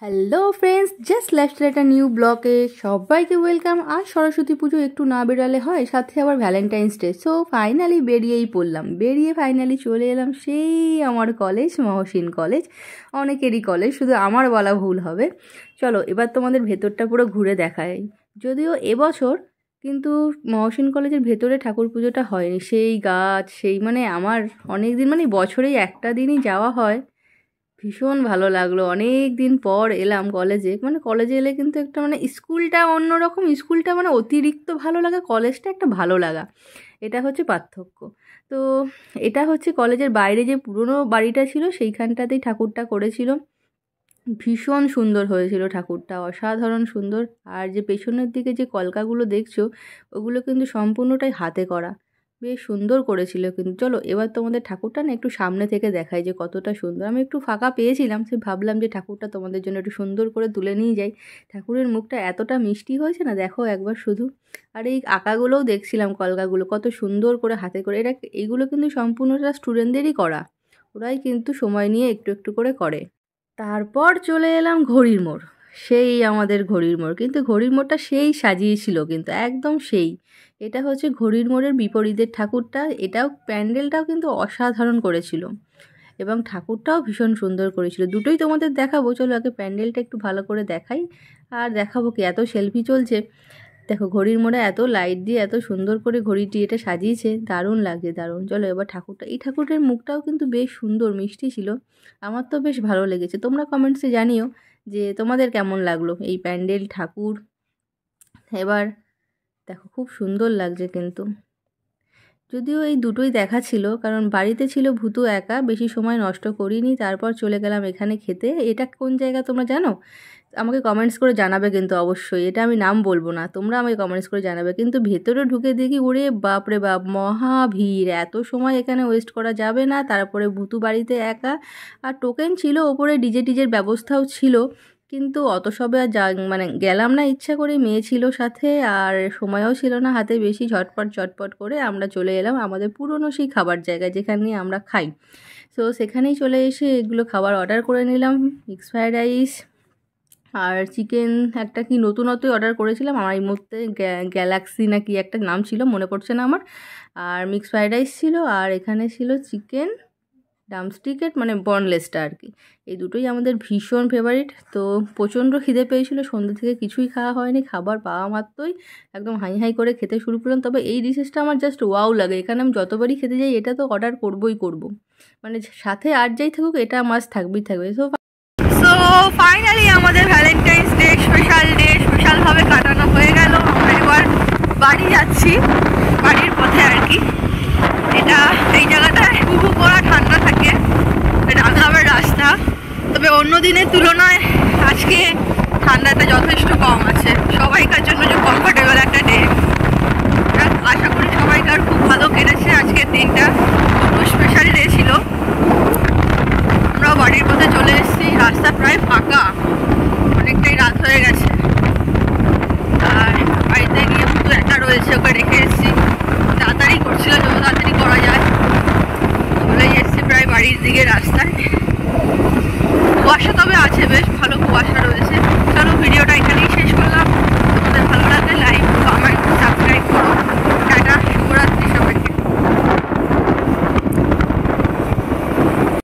Hello friends, just lifestyle একটা new ব্লগে সবাইকে ওয়েলকাম। আর সরস্বতী পুজো একটু না বেরোলে হয়, সাথে আবার ভ্যালেন্টাইন্স ডে। সো ফাইনালি বেরিয়েই পড়লাম, ফাইনালি চলে এলাম সেই আমার কলেজ, মহসিন কলেজ। অনেকেরই কলেজ, শুধু আমার বলা ভুল হবে। চলো এবার তোমাদের ভেতরটা পুরো ঘুরে দেখাই। যদিও এবছর কিন্তু মহসিন কলেজের ভেতরে ঠাকুর পুজোটা হয়নি। সেই গাছ, সেই আমার অনেক দিন বছরেই একটা দিনই যাওয়া হয়। ভীষণ ভালো লাগলো, অনেক দিন পর এলাম কলেজে। কলেজে এলে কিন্তু একটা স্কুলটা অন্যরকম, স্কুলটা অতিরিক্ত ভালো লাগা, কলেজটা একটা ভালো লাগা, এটা হচ্ছে পার্থক্য। তো এটা হচ্ছে কলেজের বাইরে যে পুরনো বাড়িটা ছিল সেইখানটাতেই ঠাকুরটা করেছিল। ভীষণ সুন্দর হয়েছিল ঠাকুরটা, অসাধারণ সুন্দর। আর যে পেছনের দিকে যে কলকাগুলো দেখছো, ওগুলো কিন্তু সম্পূর্ণটাই হাতে করা, বেশ সুন্দর করেছিল কিন্তু। চলো এবার তোমাদের ঠাকুরটা না একটু সামনে থেকে দেখাই যে কতটা সুন্দর। আমি একটু ফাঁকা পেয়েছিলাম, সে ভাবলাম যে ঠাকুরটা তোমাদের জন্য একটু সুন্দর করে তুলে নিয়ে যাই। ঠাকুরের মুখটা এতটা মিষ্টি হয়েছে না, দেখো একবার শুধু। আর এই আঁকাগুলোও দেখছিলাম, কলকাগুলো কত সুন্দর করে হাতে করে। এইগুলো কিন্তু সম্পূর্ণটা স্টুডেন্টদেরই করা, ওরাই কিন্তু সময় নিয়ে একটু একটু করে করে। তারপর চলে এলাম ঘড়ির মোড়, সেই আমাদের ঘড়ির মোড়। কিন্তু ঘড়ির মোড়টা সেই সাজিয়েছিল, কিন্তু একদম সেই। এটা হচ্ছে ঘড়ির মোড়ের বিপরীতের ঠাকুরটা। এটাও প্যান্ডেলটাও কিন্তু অসাধারণ করেছিল, এবং ঠাকুরটাও ভীষণ সুন্দর করেছিল। দুটোই তোমাদের দেখাবো, চলো আগে প্যান্ডেলটা একটু ভালো করে দেখাই। আর দেখাবো কি, এত সেলফি চলছে। দেখো ঘড়ির মোড়ে এত লাইট দিয়ে এত সুন্দর করে ঘড়িটি এটা সাজিয়েছে, দারুণ লাগছে, দারুণ। চলো এবার ঠাকুরটা, এই ঠাকুরের মুখটাও কিন্তু বেশ সুন্দর মিষ্টি ছিল, আমার তো বেশ ভালো লেগেছে। তোমরা কমেন্টসে জানিও যে তোমাদের কেমন লাগলো এই প্যান্ডেল, ঠাকুর। এবার দেখো খুব সুন্দর লাগছে কিন্তু। যদিও এই দুটোই দেখা ছিল, কারণ বাড়িতে ছিল ভূতু একা, বেশি সময় নষ্ট করিনি। তারপর চলে গেলাম এখানে খেতে। এটা কোন জায়গা তোমরা জানো? আমাকে কমেন্টস করে জানাবে কিন্তু অবশ্যই। এটা আমি নাম বলবো না, তোমরা আমাকে কমেন্টস করে জানাবে। কিন্তু ভেতরে ঢুকে দেখি, ওরে বাপ রে বাপ, মহা ভিড়, এত সময় এখানে ওয়েস্ট করা যাবে না। তারপরে ভূতু বাড়িতে একা, আর টোকেন ছিল ওপরে, ডিজের ব্যবস্থাও ছিল, কিন্তু অত সবে আর গেলাম না ইচ্ছা করে। মেয়ে ছিল সাথে, আর সময়ও ছিল না হাতে বেশি। ঝটপট করে আমরা চলে এলাম আমাদের পুরনো সেই খাবার জায়গায়, যেখানে আমরা খাই। তো সেখানেই চলে এসে এগুলো খাবার অর্ডার করে নিলাম। মিক্স ফ্রাইড রাইস আর চিকেন, একটা কি নতুনত্বই অর্ডার করেছিলাম, আমার এই মুহূর্তে গ্যালাক্সি না কি একটা নাম ছিল, মনে পড়ছে না আমার। আর মিক্স ফ্রাইড রাইস ছিল, আর এখানে ছিল চিকেন ড্রামস্টিকেট, বনলেসটা আর কি। এই দুটোই আমাদের ভীষণ ফেভারিট। তো প্রচণ্ড খিদে পেয়েছিল, সন্ধ্যে থেকে কিছুই খাওয়া হয়নি। খাবার পাওয়া মাত্রই একদম হাই হাই করে খেতে শুরু করলাম। তবে এই ডিশেসটা আমার জাস্ট ওয়াও লাগে, এখানে আমি যতবারই খেতে যাই এটা তো অর্ডার করবই করব। সাথে আর যাই থাকুক, এটা মাস্ট থাকবেই থাকবে। সো ফাইনালি আমাদের ভ্যালেন্টাইন্স ডে, স্পেশালভাবে কাটানো হয়ে গেল। আমরা এবার বাড়ি যাচ্ছি, বাড়ির পথে আর কি। এটা এই জায়গাটায় খুব পড়া ঠান্ডা থাকে, রাঙাবের রাস্তা। তবে অন্য দিনের তুলনায় আজকে ঠান্ডাটা যথেষ্ট কম আছে, সবাইকার জন্য যে কমফোর্টেবল একটা ডে। আশা করি সবাইকার খুব ভালো কেটেছে আজকের দিনটা, খুব স্পেশাল ডে ছিল। আমরাও বাড়ির পথে চলে এসেছি, রাস্তা প্রায় ফাঁকা, অনেকটাই রাত হয়ে গেছে। আর বাড়িতে গিয়ে শুধু একটা রয়েছে, ওকে রেখে এসেছি। তাড়াতাড়ি করছিল, যত তাড়াতাড়ি করা যায়। চলে এসেছি প্রায় বাড়ির দিকে রাস্তায়। কুয়াশা তবে আছে, বেশ ভালো কুয়াশা রয়েছে। চলো ভিডিওটা এখানেই